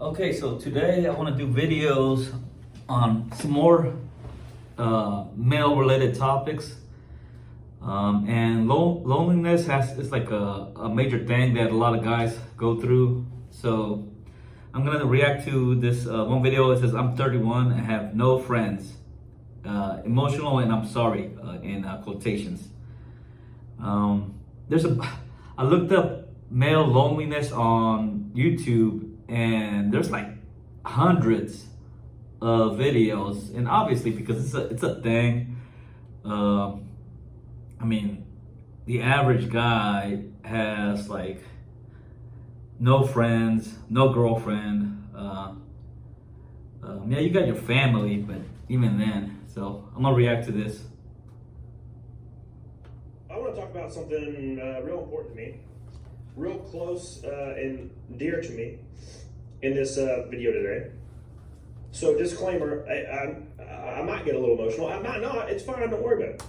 Okay, so today I want to do videos on some more male-related topics. And loneliness is like a major thing that a lot of guys go through. So I'm gonna react to this one video. It says, "I'm 31 and have no friends. Emotional and I'm sorry," in quotations. There's a I looked up male loneliness on YouTube, and there's like hundreds of videos, and obviously because it's a thing. I mean, the average guy has like no friends, no girlfriend. Yeah, you got your family, but even then. So I'm gonna react to this. I want to talk about something real important to me, real close and dear to me in this video today. So, disclaimer: I might get a little emotional. I might not. It's fine. Don't worry about it.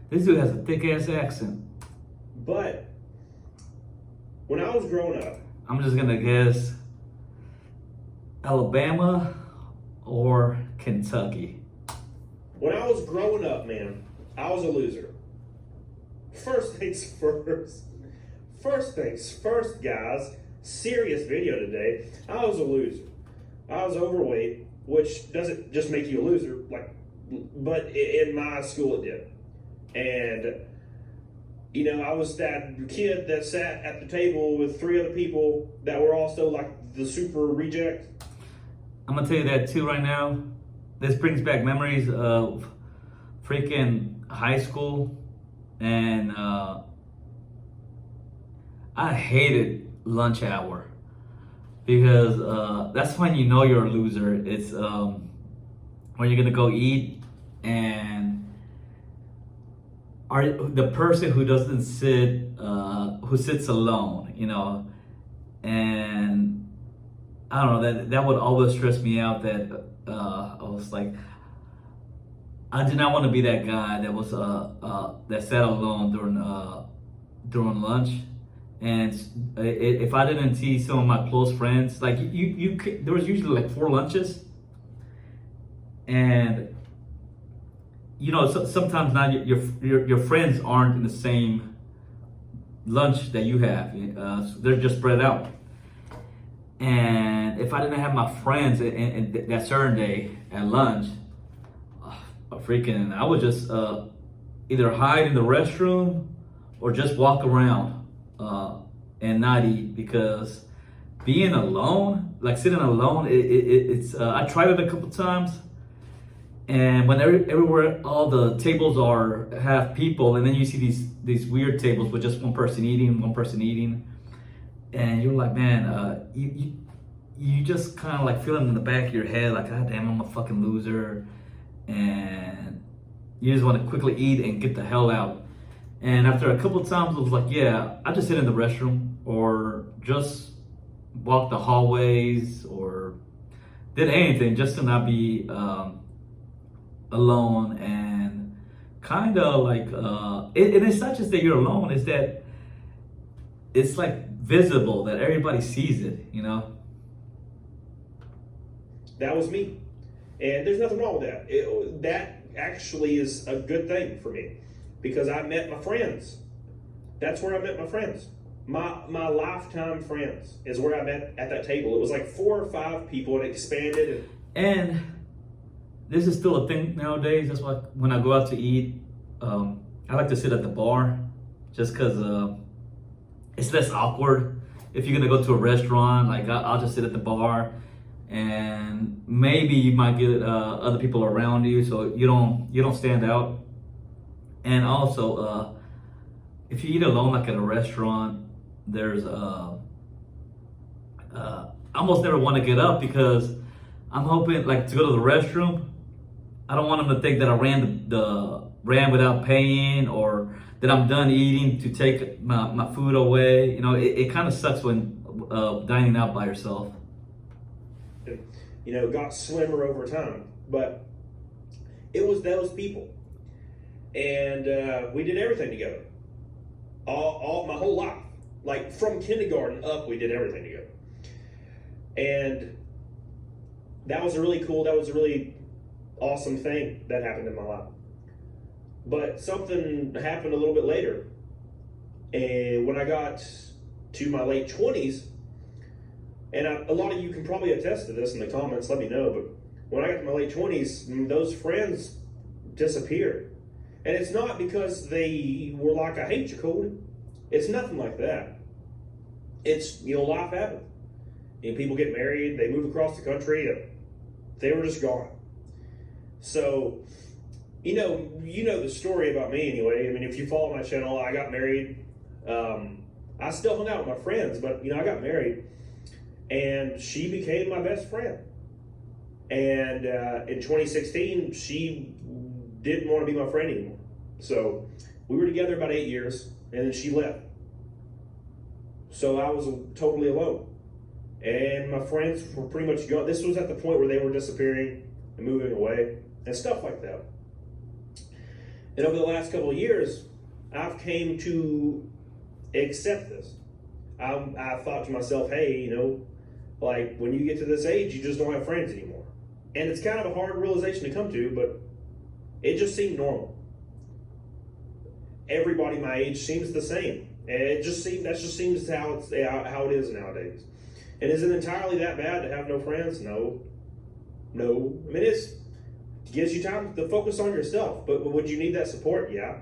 This dude has a thick ass accent. But when I was growing up, I'm just gonna guess Alabama or Kentucky. when I was growing up, man, I was a loser. First things first. First things first, guys. Serious video today. I was a loser. I was overweight, which doesn't just make you a loser, but in my school it did. And I was that kid that sat at the table with three other people that were also like the super rejects. I'm gonna tell you that too right now. This brings back memories of freaking high school, and I hated lunch hour because that's when you know you're a loser. It's when you're gonna go eat and are the person who doesn't sit who sits alone, and I don't know, that would always stress me out. That I was like, I did not want to be that guy that was that sat alone during lunch. And if I didn't see some of my close friends, like there was usually like 4 lunches, and sometimes now your friends aren't in the same lunch that you have. So they're just spread out. And if I didn't have my friends in that certain day at lunch, I would just either hide in the restroom or just walk around and not eat, because being alone, like sitting alone, it's I tried it a couple times, and when everywhere all the tables have people, and then you see these weird tables with just one person eating, and you're like, man, you just kind of like feeling in the back of your head like, God damn, I'm a fucking loser, and you just want to quickly eat and get the hell out. And after a couple of times, I was like, yeah, I just sit in the restroom or just walk the hallways or did anything just to not be alone. And kind of like, it's not just that you're alone, it's that it's like visible, that everybody sees it, That was me. And there's nothing wrong with that. That actually is a good thing for me, because I met my friends. That's where I met my friends. My lifetime friends is where I met at that table. It was like 4 or 5 people, and it expanded. And this is still a thing nowadays. That's why when I go out to eat, I like to sit at the bar, just because it's less awkward. If you're gonna go to a restaurant, like I'll just sit at the bar, and maybe you might get other people around you, so you don't stand out. And also, if you eat alone, like at a restaurant, there's I almost never want to get up, because I'm hoping like to go to the restroom. I don't want them to think that I ran without paying, or that I'm done eating to take my food away. It kind of sucks when dining out by yourself. Got slimmer over time, but it was those people, and we did everything together. All my whole life, like from kindergarten up, we did everything together. And that was a really awesome thing that happened in my life. But something happened a little bit later. And when I got to my late 20s, and a lot of you can probably attest to this in the comments, let me know, but when I got to my late 20s, those friends disappeared. And it's not because they were like, I hate you, Cody. It's nothing like that. It's, life happens. People get married, they move across the country, and they were just gone. So, you know the story about me anyway. I mean, if you follow my channel, I got married. I still hung out with my friends, but, I got married. And she became my best friend. And in 2016, she didn't want to be my friend anymore. So we were together about 8 years, and then she left. So I was totally alone. And my friends were pretty much gone. This was at the point where they were disappearing and moving away and stuff like that. And over the last couple of years, I've came to accept this. I thought to myself, hey, like when you get to this age, you just don't have friends anymore. And it's kind of a hard realization to come to, but it just seemed normal. Everybody my age seems the same. And that just seems how it is nowadays. And is it entirely that bad to have no friends? No. I mean, it gives you time to focus on yourself. But would you need that support? Yeah.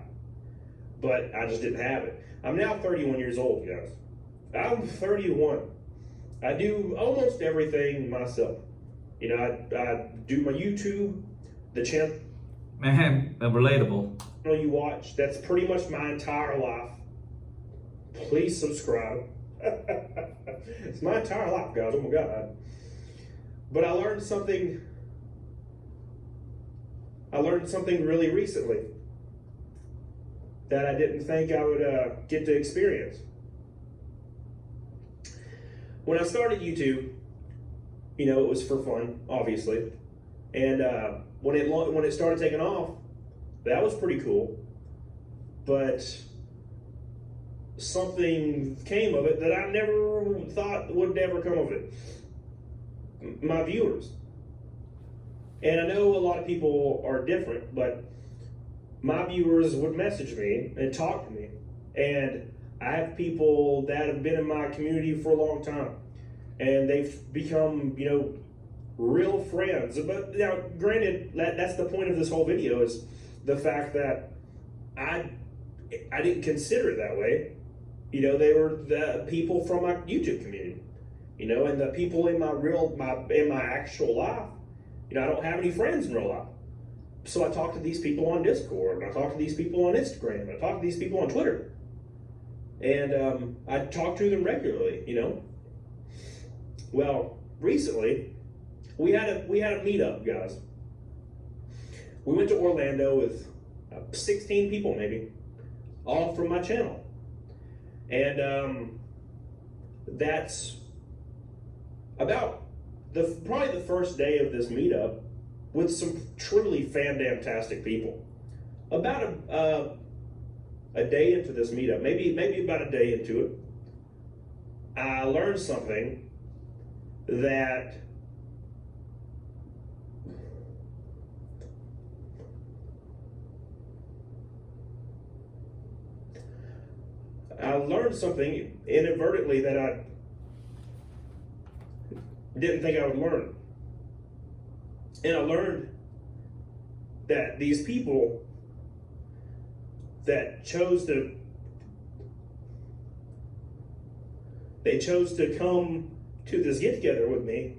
But I just didn't have it. I'm now 31 years old, guys. I'm 31. I do almost everything myself. I do my YouTube, the channel. Man, relatable. You watch. That's pretty much my entire life. Please subscribe. It's my entire life, guys. Oh my God. But I learned something really recently that I didn't think I would get to experience. When I started YouTube, it was for fun, obviously. And when it started taking off, that was pretty cool. But something came of it that I never thought would ever come of it. My viewers. And I know a lot of people are different, but my viewers would message me and talk to me. And I have people that have been in my community for a long time. And they've become, real friends. But now, granted, that's the point of this whole video, is the fact that I didn't consider it that way. They were the people from my YouTube community, and the people in my actual life. I don't have any friends in real life. So I talk to these people on Discord, and I talk to these people on Instagram, and I talk to these people on Twitter. And I talk to them regularly, Well, recently, we had a meetup, guys. We went to Orlando with 16 people, maybe, all from my channel. And that's about probably the first day of this meetup with some truly fan-damtastic people. About a day into this meetup, maybe about a day into it, I learned something that inadvertently that I didn't think I would learn. And I learned that these people that chose to come to this get together with me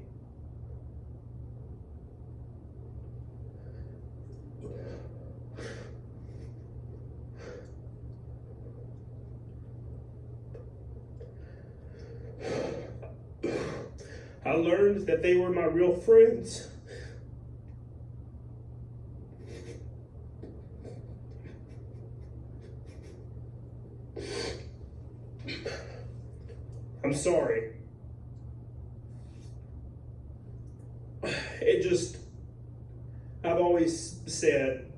I learned that they were my real friends. I'm sorry. I've always said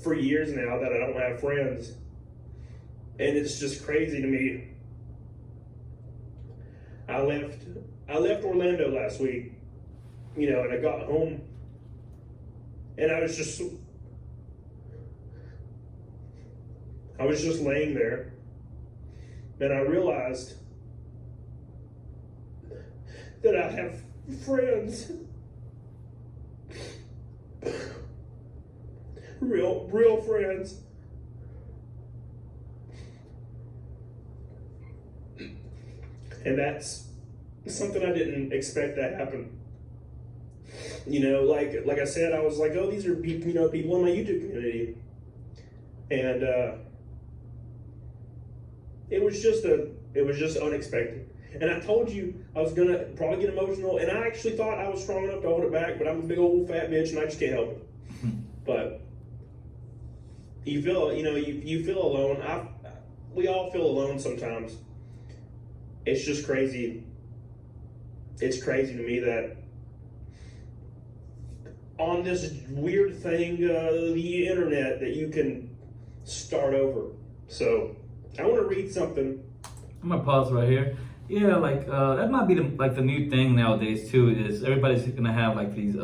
for years now that I don't have friends. And it's just crazy to me. I left Orlando last week, and I got home, and I was just laying there, and I realized that I have friends, real friends. And that's something I didn't expect to happen. Like I said, I was like, oh, these are people, people in my YouTube community. And it was just unexpected. And I told you I was gonna probably get emotional, and I actually thought I was strong enough to hold it back, but I'm a big old fat bitch and I just can't help it. But you feel, you feel alone. We all feel alone sometimes. It's just crazy. It's crazy to me that on this weird thing, the internet, that you can start over. So I want to read something. I'm gonna pause right here. Yeah, like that might be the new thing nowadays too. Is everybody's gonna have like these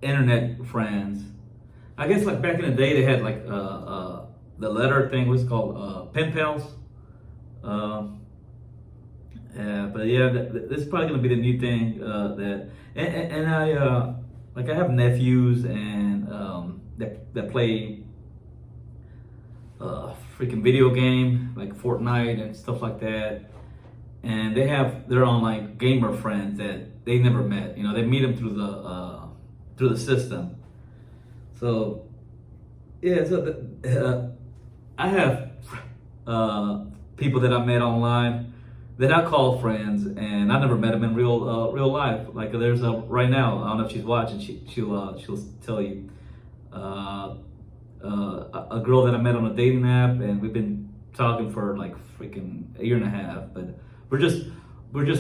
internet friends. I guess like back in the day they had like the letter thing was called pen pals. Yeah, but yeah, this is probably gonna be the new thing and I like I have nephews and that play freaking video game like Fortnite and stuff like that, and they have their own like gamer friends that they never met. They meet them through the system. So yeah, so I have people that I met online that I call friends, and I never met them in real life. Like there's right now, I don't know if she's watching. She'll tell you. A girl that I met on a dating app, and we've been talking for like freaking a year and a half. But we're just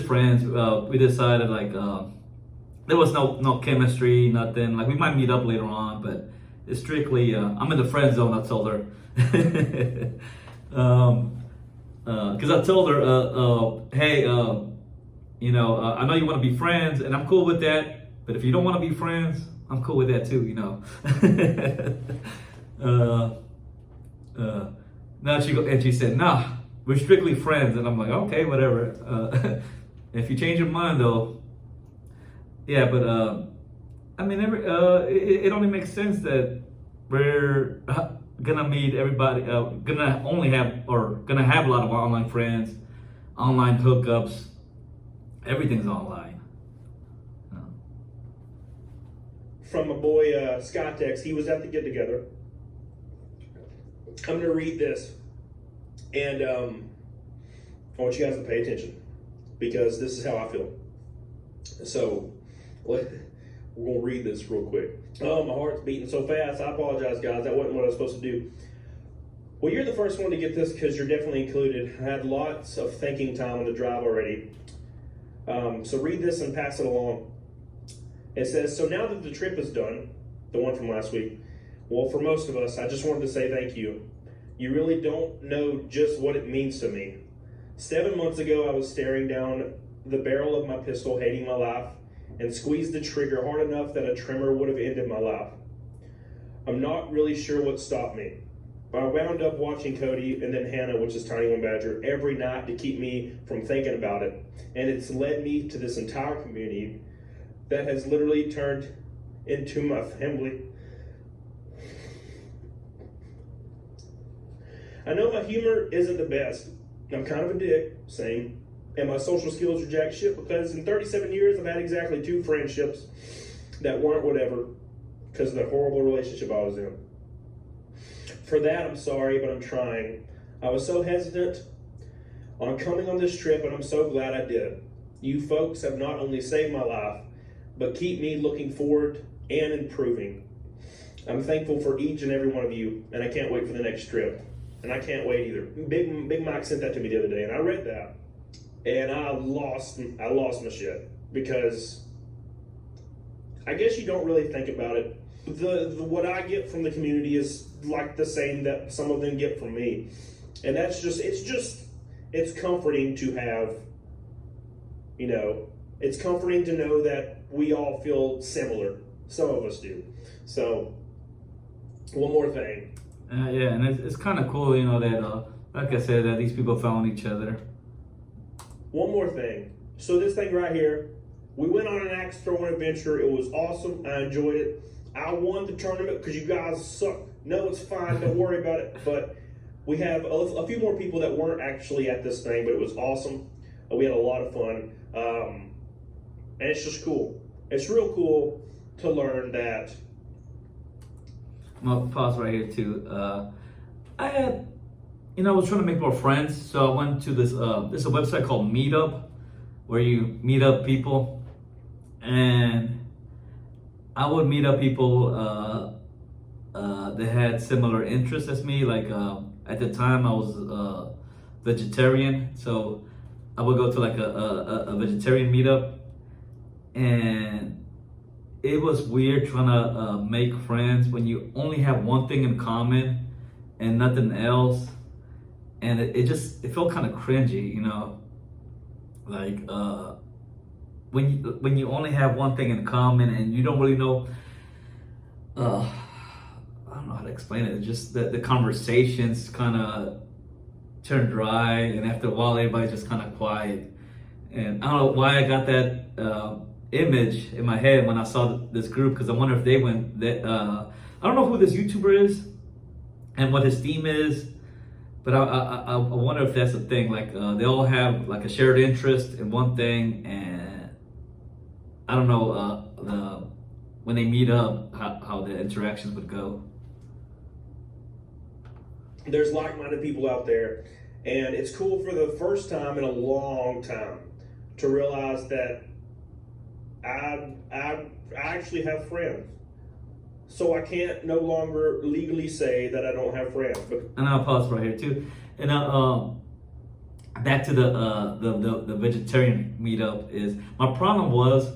friends. We decided like there was no chemistry, nothing. Like we might meet up later on, but it's strictly I'm in the friend zone. I told her. Because I told her, hey, I know you want to be friends, and I'm cool with that. But if you don't want to be friends, I'm cool with that too. Now she said, nah, we're strictly friends, and I'm like, okay, whatever. If you change your mind though, yeah. But I mean, it only makes sense that we're gonna meet everybody, gonna have a lot of online friends, online hookups. Everything's online. From my boy Skytex, he was at the get together. I'm gonna read this, and I want you guys to pay attention because this is how I feel. So we're gonna read this real quick. Oh, my heart's beating so fast. I apologize, guys. That wasn't what I was supposed to do. Well, you're the first one to get this because you're definitely included. I had lots of thinking time on the drive already. So read this and pass it along. It says, so now that the trip is done, the one from last week, well, for most of us, I just wanted to say thank you. You really don't know just what it means to me. 7 months ago, I was staring down the barrel of my pistol, hating my life, and squeezed the trigger hard enough that a tremor would have ended my life. I'm not really sure what stopped me. I wound up watching Cody and then Hannah, which is Tiny One Badger, every night to keep me from thinking about it. And it's led me to this entire community that has literally turned into my family. I know my humor isn't the best. I'm kind of a dick, same. And my social skills are jack shit because in 37 years I've had exactly 2 friendships that weren't whatever because of the horrible relationship I was in. For that, I'm sorry, but I'm trying. I was so hesitant on coming on this trip, and I'm so glad I did. You folks have not only saved my life, but keep me looking forward and improving. I'm thankful for each and every one of you, and I can't wait for the next trip. And I can't wait either. Big Mike sent that to me the other day, and I read that, and I lost my shit because I guess you don't really think about it. The what I get from the community is like the same that some of them get from me, and that's just it's comforting to have it's comforting to know that we all feel similar. Some of us do. So, one more thing. Yeah, and it's kind of cool, you know, that like I said, that these people found each other. One more thing. So this thing right here, we went on an axe throwing adventure. It was awesome. I enjoyed it. I won the tournament because you guys suck. No, it's fine. Don't worry about it. But we have a few more people that weren't actually at this thing, but it was awesome. We had a lot of fun. And it's just cool. It's real cool to learn that. I'm gonna pause right here too. I had, you know, I was trying to make more friends, so I went to this. There's a website called Meetup, where you meet up people, and I would meet up people that had similar interests as me. Like at the time, I was vegetarian, so I would go to like a vegetarian meetup, and it was weird trying to make friends when you only have one thing in common and nothing else, and it felt kind of cringy, you know, like when you only have one thing in common and you don't really know. I don't know how to explain it. It's just that the conversations kind of turn dry, and after a while, everybody's just kind of quiet. And I don't know why I got that image in my head when I saw this group, because I wonder if they went. I don't know who this YouTuber is and what his theme is, but I wonder if that's a thing. Like they all have like a shared interest in one thing, and I don't know when they meet up how the interactions would go. There's like-minded people out there, and it's cool for the first time in a long time to realize that I actually have friends. So I can't no longer legally say that I don't have friends. But And I'll pause right here too. And back to the vegetarian meetup is my problem was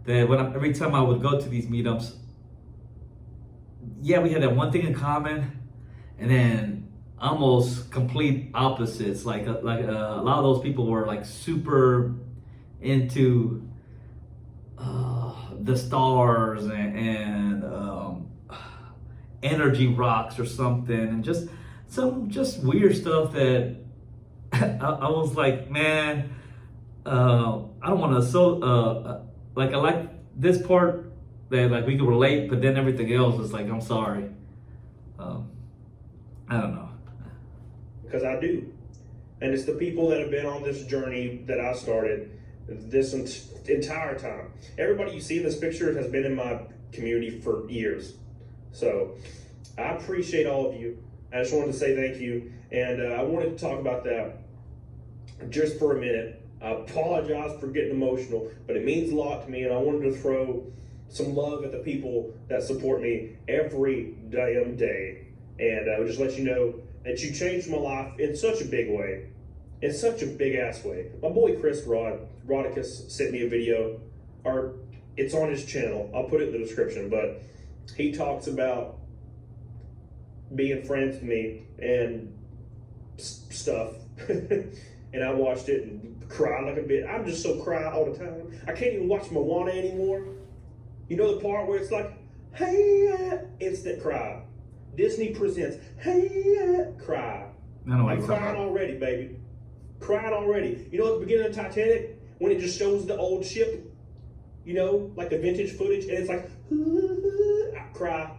that every time I would go to these meetups, yeah, we had that one thing in common, and then almost complete opposites. Like a lot of those people were like super into the stars and energy rocks or something, and just some weird stuff that I was like, man, I don't want to like I like this part that like we can relate, but then everything else is like, I'm sorry. I don't know. because I do. And it's the people that have been on this journey that I started this entire time. Everybody you see in this picture has been in my community for years. So I appreciate all of you. I just wanted to say thank you. And I wanted to talk about that just for a minute. I apologize for getting emotional, but it means a lot to me, and I wanted to throw some love at the people that support me every damn day. And I would just let you know that you changed my life in such a big way, in such a big ass way. My boy Chris Rodicus sent me a video, or it's on his channel. I'll put it in the description, but he talks about being friends with me and stuff. And I watched it and cried like a bitch. I'm just so cry all the time. I can't even watch Moana anymore. You know the part where it's like, hey, instant cry. Disney presents, hey, cry. I'm crying already, baby. Crying already. You know at the beginning of Titanic, when it just shows the old ship, you know, like the vintage footage, and it's like, I cry.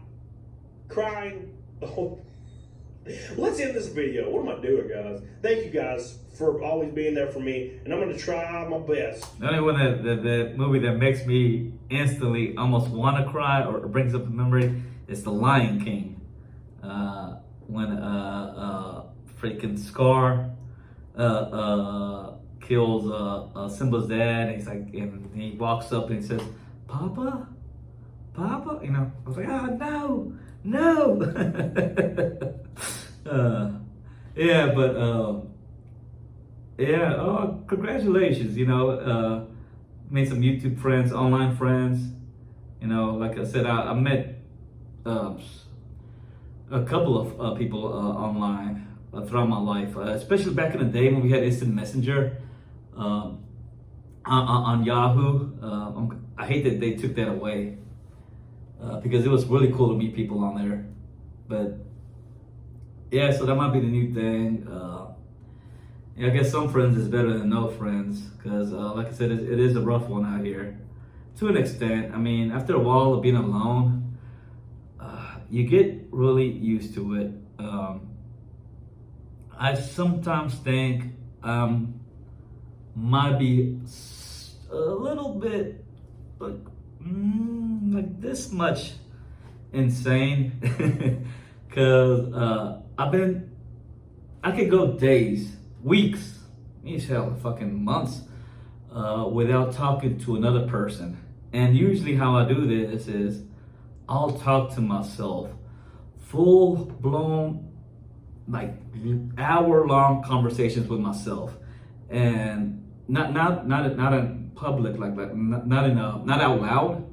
Crying the whole. Let's end this video. What am I doing, guys? Thank you guys for always being there for me, and I'm going to try my best. The only one that movie that makes me instantly almost want to cry or brings up a memory is The Lion King. When freaking Scar kills Simba's dad, and he's like, and he walks up and he says, "Papa, Papa," you know. I was like, "Oh no." Yeah, but yeah. Oh, congratulations! You know, made some YouTube friends, online friends. You know, like I said, I met a couple of people online throughout my life, especially back in the day when we had instant messenger. on Yahoo. I hate that they took that away because it was really cool to meet people on there. But yeah, so that might be the new thing. Yeah, I guess some friends is better than no friends because, like I said, it is a rough one out here to an extent. I mean, after a while of being alone, you get really used to it. I sometimes think might be a little bit like like this much insane because I could go days, weeks, hell, fucking months without talking to another person. And usually how I do this is I'll talk to myself, full blown, like hour-long conversations with myself, and not in public like that, not out loud,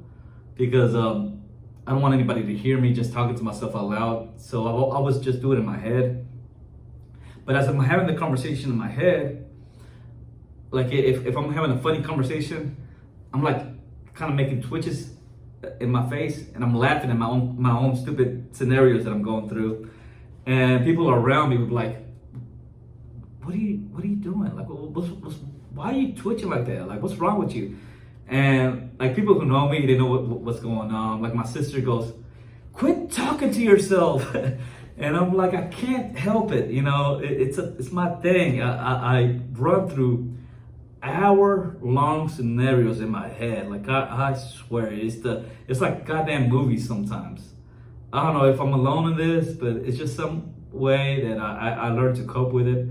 because I don't want anybody to hear me just talking to myself out loud. So I was just doing it in my head. But as I'm having the conversation in my head, like if I'm having a funny conversation, I'm like kind of making twitches in my face, and I'm laughing at my own stupid scenarios that I'm going through. And people around me would be like, what are you doing? Like, why are you twitching like that? Like, what's wrong with you? And like people who know me, they know what's going on. Like my sister goes, quit talking to yourself. And I'm like, I can't help it. You know, it's my thing. I run through hour-long scenarios in my head. Like I swear, it's like goddamn movies sometimes. I don't know if I'm alone in this, but it's just some way that I learned to cope with it.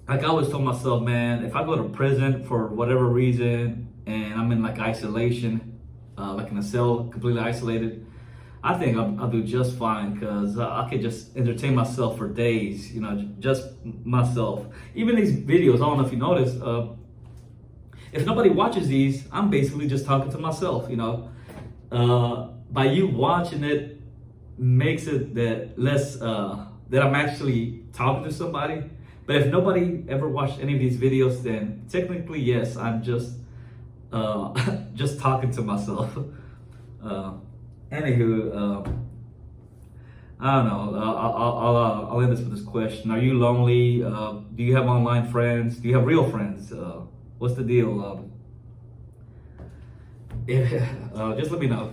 Like I always told myself, man, if I go to prison for whatever reason and I'm in like isolation, like in a cell, completely isolated, I think I'll do just fine because I could just entertain myself for days, you know, just myself. Even these videos, I don't know if you notice, if nobody watches these, I'm basically just talking to myself, you know. By you watching it makes it that less, that I'm actually talking to somebody. But if nobody ever watched any of these videos, then technically, yes, I'm just just talking to myself. Anywho, I don't know. I'll end this with this question: are you lonely? Do you have online friends? Do you have real friends? What's the deal? Yeah, just let me know.